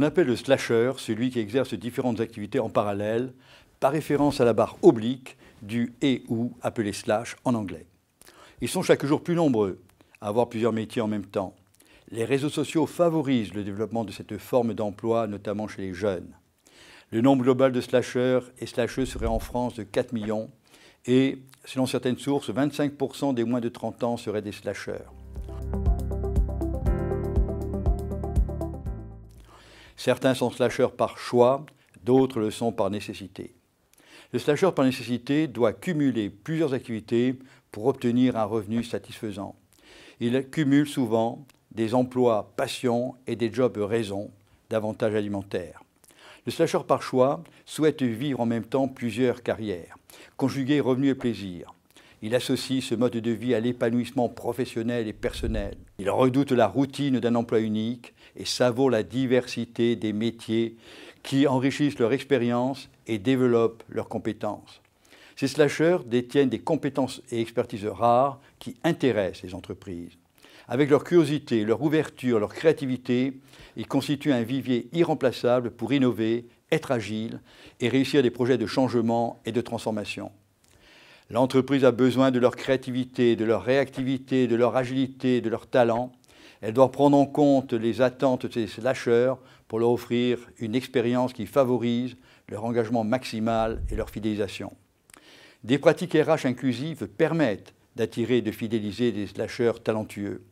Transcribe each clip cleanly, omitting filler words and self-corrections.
On appelle le slasher celui qui exerce différentes activités en parallèle, par référence à la barre oblique du et ou appelé slash en anglais. Ils sont chaque jour plus nombreux à avoir plusieurs métiers en même temps. Les réseaux sociaux favorisent le développement de cette forme d'emploi, notamment chez les jeunes. Le nombre global de slasheurs et slasheuses serait en France de 4 millions et, selon certaines sources, 25% des moins de 30 ans seraient des slasheurs. Certains sont slasheurs par choix, d'autres le sont par nécessité. Le slasher par nécessité doit cumuler plusieurs activités pour obtenir un revenu satisfaisant. Il cumule souvent des emplois passion et des jobs raison d'avantages alimentaires. Le slasher par choix souhaite vivre en même temps plusieurs carrières, conjuguer revenus et plaisir. Il associe ce mode de vie à l'épanouissement professionnel et personnel. Il redoute la routine d'un emploi unique et savoure la diversité des métiers qui enrichissent leur expérience et développent leurs compétences. Ces slasheurs détiennent des compétences et expertises rares qui intéressent les entreprises. Avec leur curiosité, leur ouverture, leur créativité, ils constituent un vivier irremplaçable pour innover, être agile et réussir des projets de changement et de transformation. L'entreprise a besoin de leur créativité, de leur réactivité, de leur agilité, de leur talent. Elle doit prendre en compte les attentes de ces slasheurs pour leur offrir une expérience qui favorise leur engagement maximal et leur fidélisation. Des pratiques RH inclusives permettent d'attirer et de fidéliser des slasheurs talentueux.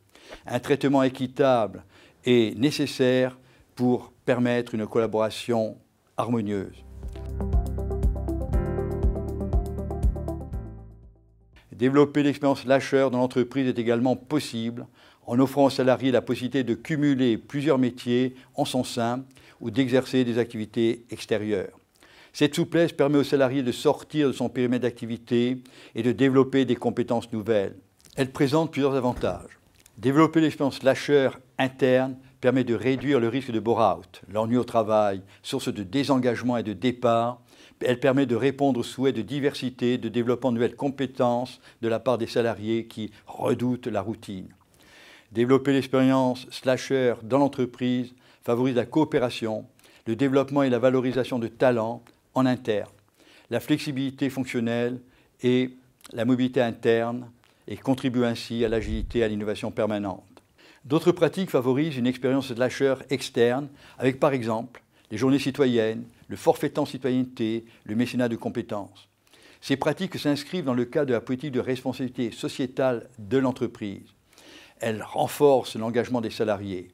Un traitement équitable est nécessaire pour permettre une collaboration harmonieuse. Développer l'expérience slasher dans l'entreprise est également possible en offrant aux salariés la possibilité de cumuler plusieurs métiers en son sein ou d'exercer des activités extérieures. Cette souplesse permet aux salariés de sortir de son périmètre d'activité et de développer des compétences nouvelles. Elle présente plusieurs avantages. Développer l'expérience slasher interne permet de réduire le risque de bore-out, l'ennui au travail, source de désengagement et de départ. Elle permet de répondre aux souhaits de diversité, de développement de nouvelles compétences de la part des salariés qui redoutent la routine. Développer l'expérience slasher dans l'entreprise favorise la coopération, le développement et la valorisation de talents en interne, la flexibilité fonctionnelle et la mobilité interne et contribue ainsi à l'agilité et à l'innovation permanente. D'autres pratiques favorisent une expérience slasher externe avec par exemple les journées citoyennes, le forfait temps citoyenneté, le mécénat de compétences. Ces pratiques s'inscrivent dans le cadre de la politique de responsabilité sociétale de l'entreprise. Elles renforcent l'engagement des salariés.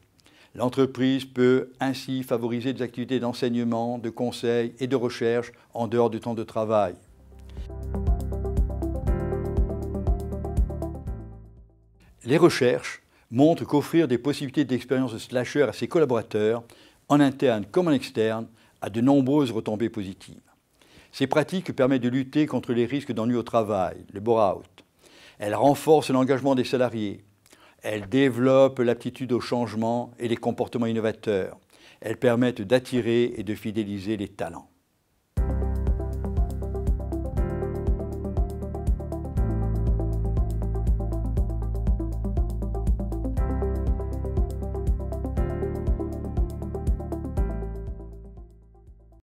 L'entreprise peut ainsi favoriser des activités d'enseignement, de conseil et de recherche en dehors du temps de travail. Les recherches montrent qu'offrir des possibilités d'expérience de slasher à ses collaborateurs, en interne comme en externe, a de nombreuses retombées positives. Ces pratiques permettent de lutter contre les risques d'ennui au travail, le bore-out. Elles renforcent l'engagement des salariés. Elles développent l'aptitude au changement et les comportements innovateurs. Elles permettent d'attirer et de fidéliser les talents.